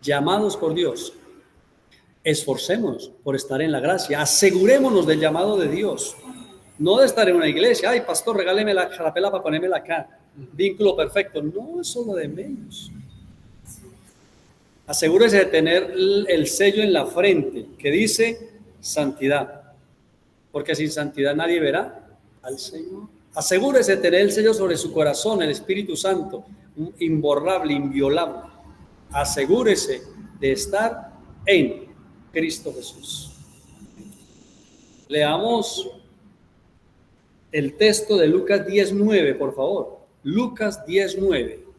S1: llamados por Dios, esforcémonos por estar en la gracia, asegurémonos del llamado de Dios, no de estar en una iglesia, ay pastor, regáleme la jarapela para ponérmela acá, vínculo perfecto, no, eso es lo de menos. Asegúrese de tener el sello en la frente que dice santidad, porque sin santidad nadie verá al Señor. Asegúrese de tener el sello sobre su corazón, el Espíritu Santo, imborrable, inviolable. Asegúrese de estar en Cristo Jesús. Leamos el texto de Lucas 10:9, por favor. Lucas 10:9.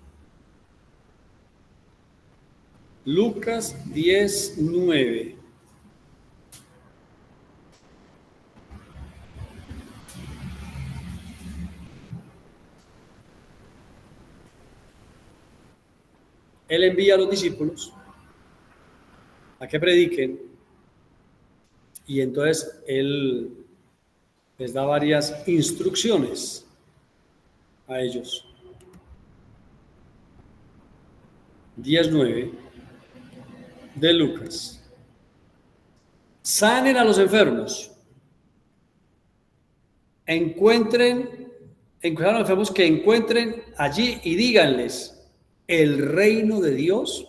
S1: Lucas 10:9. Él envía a los discípulos a que prediquen y entonces Él les da varias instrucciones a ellos. 10:9 de Lucas. Sanen a los enfermos. Encuentren a los enfermos que encuentren allí y díganles, el reino de Dios,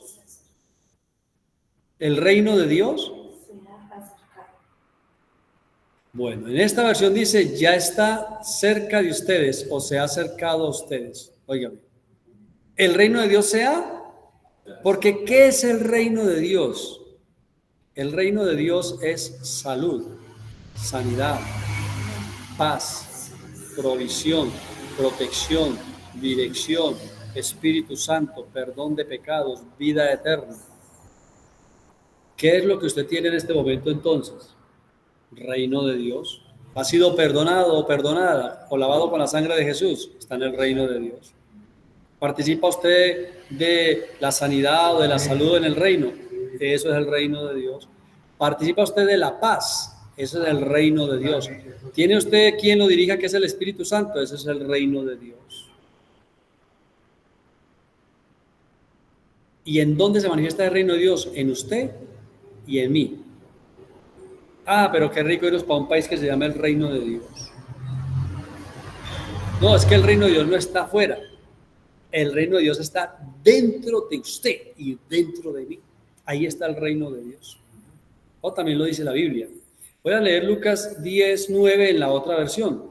S1: bueno, en esta versión dice, ya está cerca de ustedes o se ha acercado a ustedes. Óigame, el reino de Dios porque ¿qué es el reino de Dios? El reino de Dios es salud, sanidad, paz, provisión, protección, dirección, Espíritu Santo, perdón de pecados, vida eterna. ¿Qué es lo que usted tiene en este momento entonces? Reino de Dios. ¿Ha sido perdonado o perdonada o lavado con la sangre de Jesús? Está en el reino de Dios. ¿Participa usted de la sanidad o de la salud en el reino? Eso es el reino de Dios. ¿Participa usted de la paz? Eso es el reino de Dios. ¿Tiene usted quien lo dirija, que es el Espíritu Santo? Ese es el reino de Dios. ¿Y en dónde se manifiesta el reino de Dios? En usted y en mí. Pero qué rico irnos para un país que se llama el reino de Dios. No, es que el reino de Dios no está afuera. El reino de Dios está dentro de usted y dentro de mí. Ahí está el reino de Dios. O también lo dice la Biblia. Voy a leer Lucas 10:9 en la otra versión.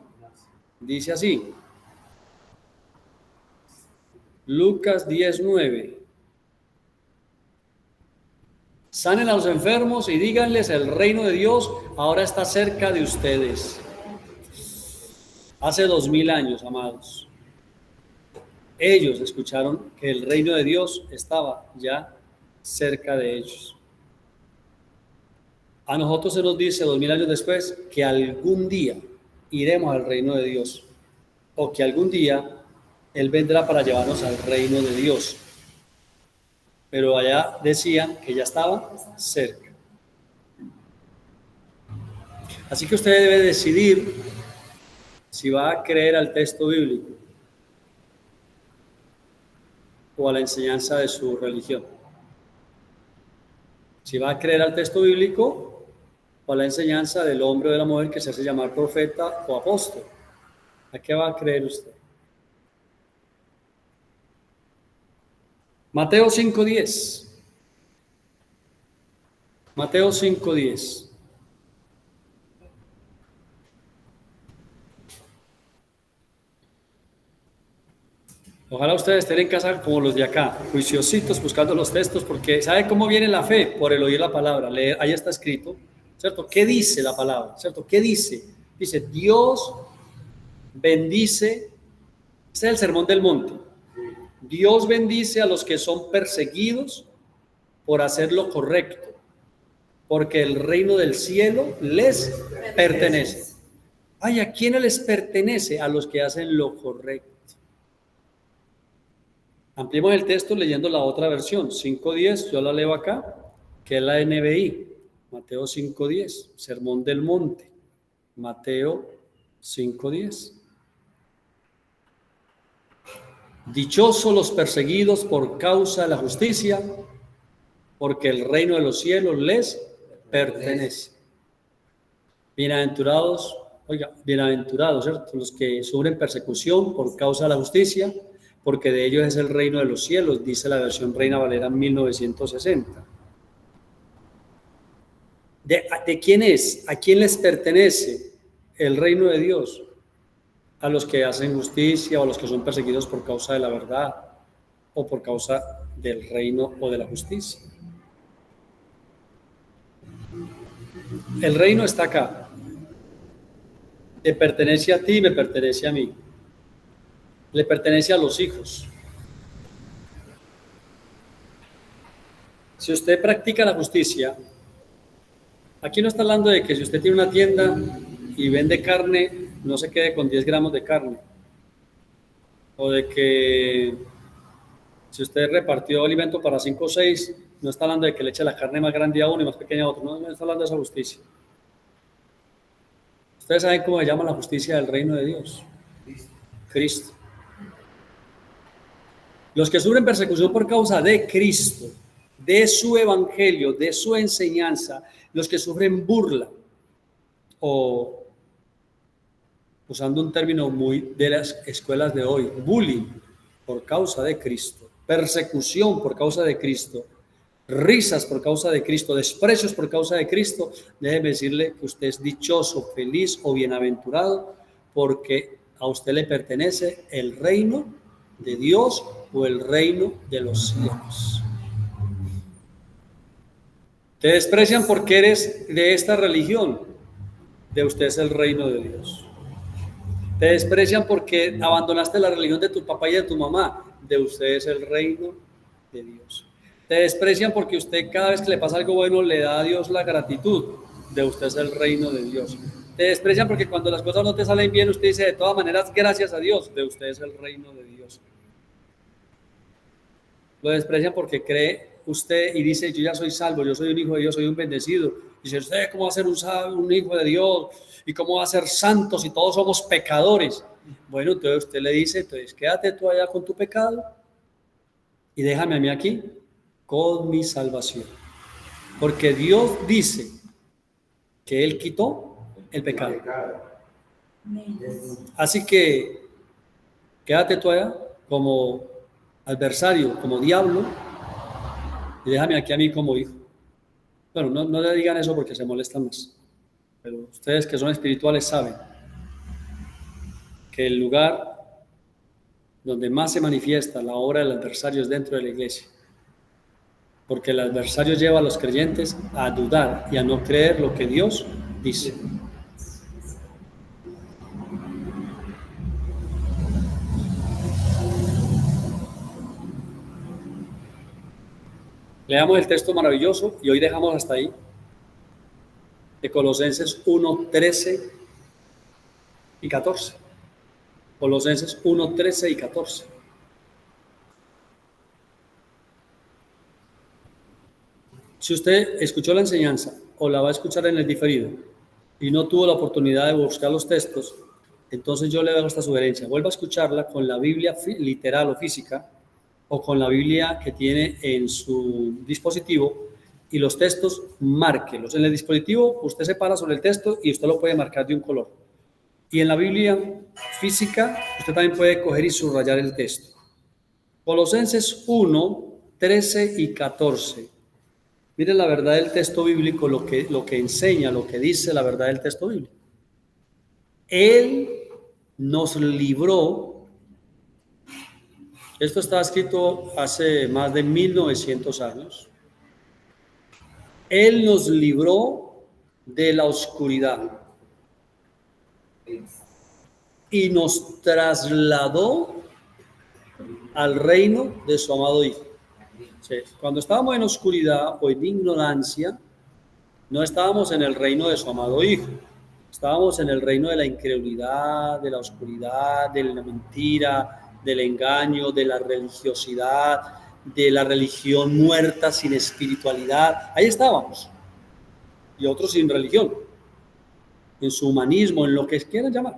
S1: Dice así. Lucas 10:9. Sanen a los enfermos y díganles, el reino de Dios ahora está cerca de ustedes. Hace 2000 años, amados, ellos escucharon que el reino de Dios estaba ya cerca de ellos. A nosotros se nos dice 2000 años después que algún día iremos al reino de Dios, o que algún día Él vendrá para llevarnos al reino de Dios. Pero allá decían que ya estaba cerca. Así que usted debe decidir si va a creer al texto bíblico o a la enseñanza de su religión. Si va a creer al texto bíblico o a la enseñanza del hombre o de la mujer que se hace llamar profeta o apóstol. ¿A qué va a creer usted? Mateo 5:10. Mateo 5:10. Ojalá ustedes estén en casa como los de acá, juiciositos buscando los textos, porque ¿sabe cómo viene la fe? Por el oír la palabra, leer, ahí está escrito, ¿cierto? ¿Qué dice la palabra? ¿Cierto? ¿Qué dice? Dice, Dios bendice, este es el sermón del monte, Dios bendice a los que son perseguidos por hacer lo correcto, porque el reino del cielo les pertenece. ¿A quién les pertenece? A los que hacen lo correcto. Ampliemos el texto leyendo la otra versión, 5:10, yo la leo acá, que es la NBI, Mateo 5:10, Sermón del Monte, Mateo 5:10. Dichosos los perseguidos por causa de la justicia, porque el reino de los cielos les pertenece. Bienaventurados, ¿cierto? Los que sufren persecución por causa de la justicia, porque de ellos es el reino de los cielos, dice la versión Reina Valera 1960. ¿De quién es? ¿A quién les pertenece el reino de Dios? A los que hacen justicia o a los que son perseguidos por causa de la verdad o por causa del reino o de la justicia. El reino está acá. Te pertenece a ti, me pertenece a mí. Le pertenece a los hijos. Si usted practica la justicia, aquí no está hablando de que si usted tiene una tienda y vende carne, no se quede con 10 gramos de carne. O de que Si usted repartió alimento para 5 o 6, no está hablando de que le eche la carne más grande a uno y más pequeña a otro, no está hablando de esa justicia. Ustedes saben cómo se llama la justicia del reino de Dios. Cristo. Los que sufren persecución por causa de Cristo, de su evangelio, de su enseñanza, los que sufren burla, o usando un término muy de las escuelas de hoy, bullying por causa de Cristo, persecución por causa de Cristo, risas por causa de Cristo, desprecios por causa de Cristo, déjeme decirle que usted es dichoso, feliz o bienaventurado, porque a usted le pertenece el reino de Dios o el reino de los cielos. Te desprecian porque eres de esta religión, de usted es el reino de Dios. Te desprecian porque abandonaste la religión de tu papá y de tu mamá, de usted es el reino de Dios. Te desprecian porque usted cada vez que le pasa algo bueno le da a Dios la gratitud, de usted es el reino de Dios. Te desprecian porque cuando las cosas no te salen bien usted dice de todas maneras gracias a Dios, de usted es el reino de Dios. Lo desprecian porque cree usted y dice yo ya soy salvo, yo soy un hijo de Dios, soy un bendecido. Dice usted cómo va a ser un hijo de Dios y cómo va a ser santo si todos somos pecadores. Bueno, entonces usted le dice, entonces quédate tú allá con tu pecado y déjame a mí aquí con mi salvación. Porque Dios dice que Él quitó el pecado. Así que quédate tú allá como adversario, como diablo, y déjame aquí a mí como hijo. Bueno, no le digan eso porque se molestan más. Pero ustedes que son espirituales saben que el lugar donde más se manifiesta la obra del adversario es dentro de la iglesia. Porque el adversario lleva a los creyentes a dudar y a no creer lo que Dios dice. Leamos el texto maravilloso y hoy dejamos hasta ahí, de Colosenses 1, 13 y 14. Colosenses 1, 13 y 14. Si usted escuchó la enseñanza o la va a escuchar en el diferido y no tuvo la oportunidad de buscar los textos, entonces yo le doy esta sugerencia. Vuelva a escucharla con la Biblia literal o física o con la Biblia que tiene en su dispositivo y los textos, márquelos. En el dispositivo usted se para sobre el texto y usted lo puede marcar de un color. Y en la Biblia física usted también puede coger y subrayar el texto. Colosenses 1, 13 y 14. Miren la verdad del texto bíblico, lo que enseña, lo que dice la verdad del texto bíblico. Él nos libró. Esto está escrito hace más de 1900 años. Él nos libró de la oscuridad y nos trasladó al reino de su amado Hijo. Sí, cuando estábamos en oscuridad o en ignorancia, no estábamos en el reino de su amado Hijo. Estábamos en el reino de la incredulidad, de la oscuridad, de la mentira, del engaño, de la religiosidad, de la religión muerta sin espiritualidad. Ahí estábamos. Y otros sin religión, en su humanismo, en lo que quieran llamar.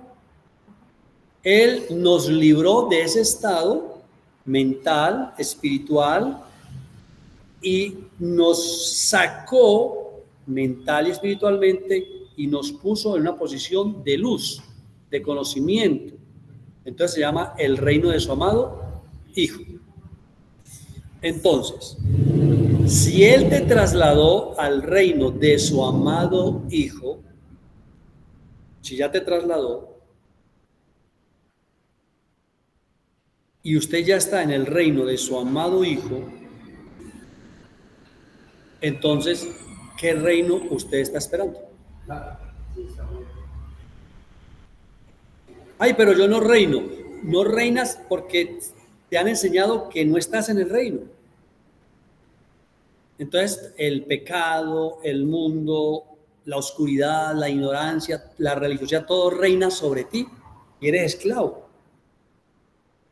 S1: Él nos libró de ese estado mental, espiritual, y nos sacó mental y espiritualmente y nos puso en una posición de luz, de conocimiento. Entonces se llama el reino de su amado Hijo. Entonces, si Él te trasladó al reino de su amado Hijo, si ya te trasladó, y usted ya está en el reino de su amado Hijo, entonces, ¿qué reino usted está esperando? Ay, pero yo no reino. No reinas porque te han enseñado que no estás en el reino. Entonces, el pecado, el mundo, la oscuridad, la ignorancia, la religiosidad, todo reina sobre ti y eres esclavo.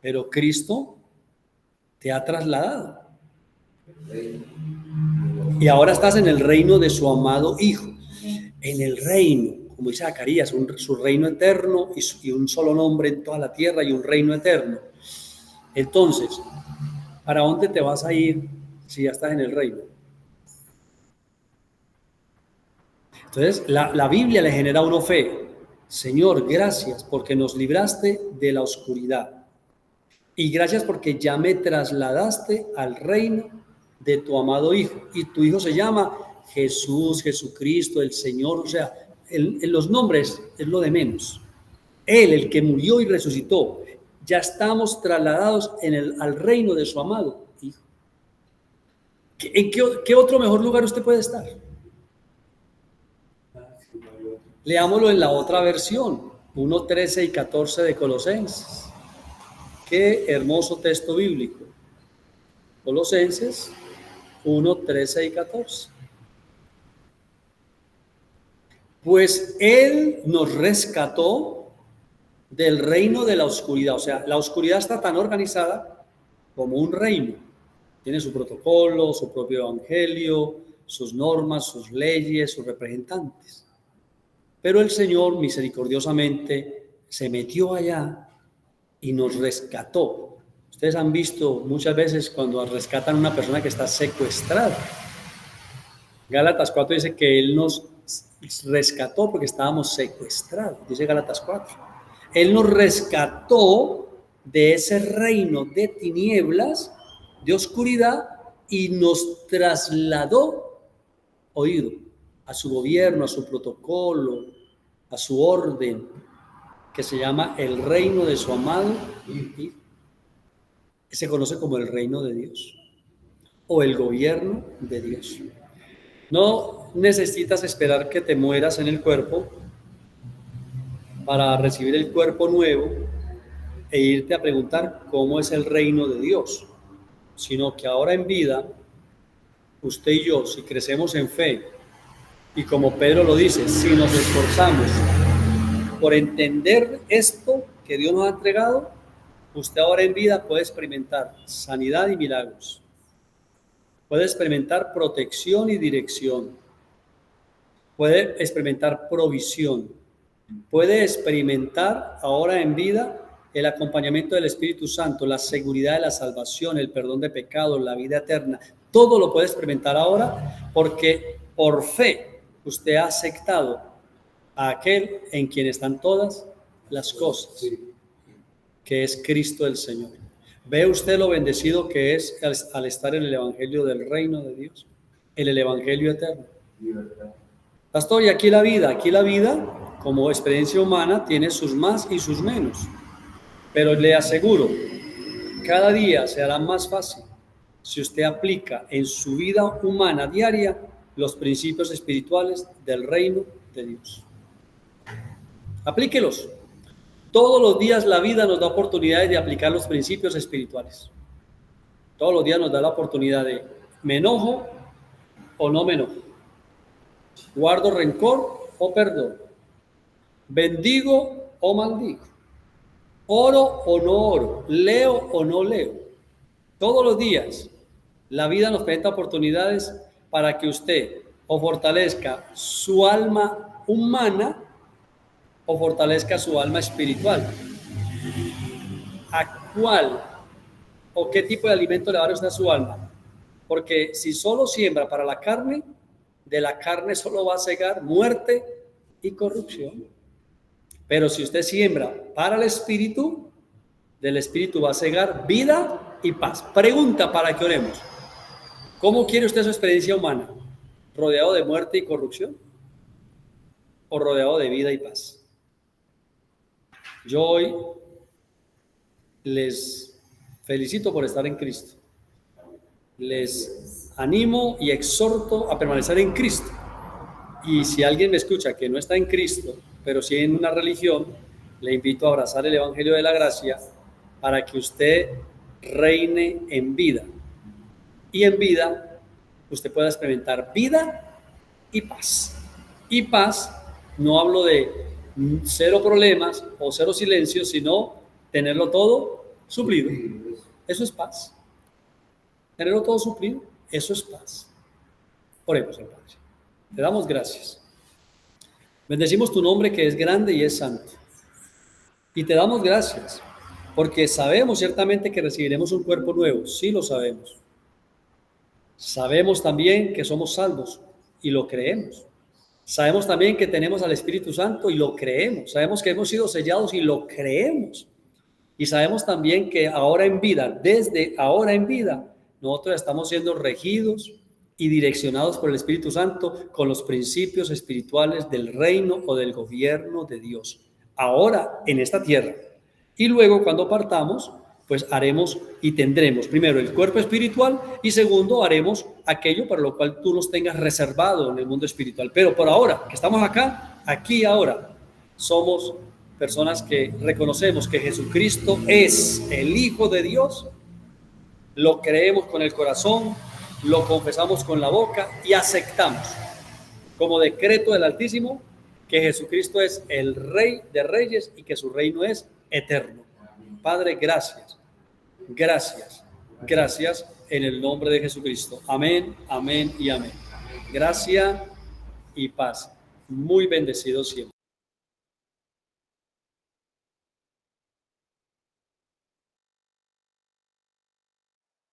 S1: Pero Cristo te ha trasladado. Y ahora estás en el reino de su amado Hijo. En el reino, como dice Zacarías, su reino eterno y un solo nombre en toda la tierra y un reino eterno. Entonces, ¿para dónde te vas a ir si ya estás en el reino? Entonces, la Biblia le genera a uno fe. Señor, gracias porque nos libraste de la oscuridad. Y gracias porque ya me trasladaste al reino de tu amado Hijo. Y tu Hijo se llama Jesús, Jesucristo, el Señor. O sea, los nombres es lo de menos. Él, el que murió y resucitó. Ya estamos trasladados al reino de su amado Hijo. ¿En qué otro mejor lugar usted puede estar? Leámoslo en la otra versión, 1, 13 y 14 de Colosenses. Qué hermoso texto bíblico. Colosenses 1, 13 y 14. Pues Él nos rescató del reino de la oscuridad. O sea, la oscuridad está tan organizada como un reino. Tiene su protocolo, su propio evangelio, sus normas, sus leyes, sus representantes. Pero el Señor misericordiosamente se metió allá y nos rescató. Ustedes han visto muchas veces cuando rescatan a una persona que está secuestrada. Gálatas 4 dice que Él nos rescató porque estábamos secuestrados, dice Gálatas 4. Él nos rescató de ese reino de tinieblas, de oscuridad, y nos trasladó, oído, a su gobierno, a su protocolo, a su orden, que se llama el reino de su amado Hijo, que se conoce como el reino de Dios o el gobierno de Dios. No necesitas esperar que te mueras en el cuerpo para recibir el cuerpo nuevo e irte a preguntar cómo es el reino de Dios, sino que ahora en vida, usted y yo, si crecemos en fe, y como Pedro lo dice, si nos esforzamos por entender esto que Dios nos ha entregado, usted ahora en vida puede experimentar sanidad y milagros. Puede experimentar protección y dirección. Puede experimentar provisión. Puede experimentar ahora en vida el acompañamiento del Espíritu Santo, la seguridad de la salvación, el perdón de pecados, la vida eterna. Todo lo puede experimentar ahora porque por fe usted ha aceptado a aquel en quien están todas las cosas, que es Cristo el Señor. ¿Ve usted lo bendecido que es al estar en el evangelio del reino de Dios, en el evangelio eterno? Pastor, y aquí la vida, como experiencia humana, tiene sus más y sus menos. Pero le aseguro, cada día se hará más fácil si usted aplica en su vida humana diaria los principios espirituales del reino de Dios. Aplíquelos. Todos los días la vida nos da oportunidades de aplicar los principios espirituales. Todos los días nos da la oportunidad de me enojo o no me enojo. Guardo rencor o perdón. Bendigo o maldigo. Oro o no oro. Leo o no leo. Todos los días la vida nos presenta oportunidades para que usted o fortalezca su alma humana o fortalezca su alma espiritual. ¿A cuál o qué tipo de alimento le va a dar usted a su alma? Porque si solo siembra para la carne, de la carne solo va a cegar muerte y corrupción. Pero si usted siembra para el espíritu, del espíritu va a cegar vida y paz. Pregunta para que oremos. ¿Cómo quiere usted su experiencia humana? ¿Rodeado de muerte y corrupción? ¿O rodeado de vida y paz? Yo hoy les felicito por estar en Cristo. Les animo y exhorto a permanecer en Cristo. Y si alguien me escucha que no está en Cristo, pero sí en una religión, le invito a abrazar el Evangelio de la Gracia para que usted reine en vida. Y en vida usted pueda experimentar vida y paz. Y paz, no hablo de cero problemas o cero silencio, sino tenerlo todo suplido. Eso es paz. tenerlo todo suplido, eso es paz. Oremos al Padre. Te damos gracias. Bendecimos tu nombre que es grande y es santo. Y te damos gracias porque sabemos ciertamente que recibiremos un cuerpo nuevo. Sí lo sabemos. Sabemos también que somos salvos y lo creemos. Sabemos también que tenemos al Espíritu Santo y lo creemos. Sabemos que hemos sido sellados y lo creemos. Y sabemos también que ahora en vida, desde ahora en vida, nosotros estamos siendo regidos y direccionados por el Espíritu Santo con los principios espirituales del reino o del gobierno de Dios. Ahora en esta tierra. Y luego cuando partamos, pues haremos y tendremos primero el cuerpo espiritual y segundo haremos aquello para lo cual tú nos tengas reservado en el mundo espiritual. Pero por ahora, que estamos acá, aquí ahora, somos personas que reconocemos que Jesucristo es el Hijo de Dios, lo creemos con el corazón, lo confesamos con la boca y aceptamos como decreto del Altísimo que Jesucristo es el Rey de Reyes y que su reino es eterno. Padre, gracias, gracias, gracias en el nombre de Jesucristo. Amén, amén y amén. Gracia y paz. Muy bendecidos siempre.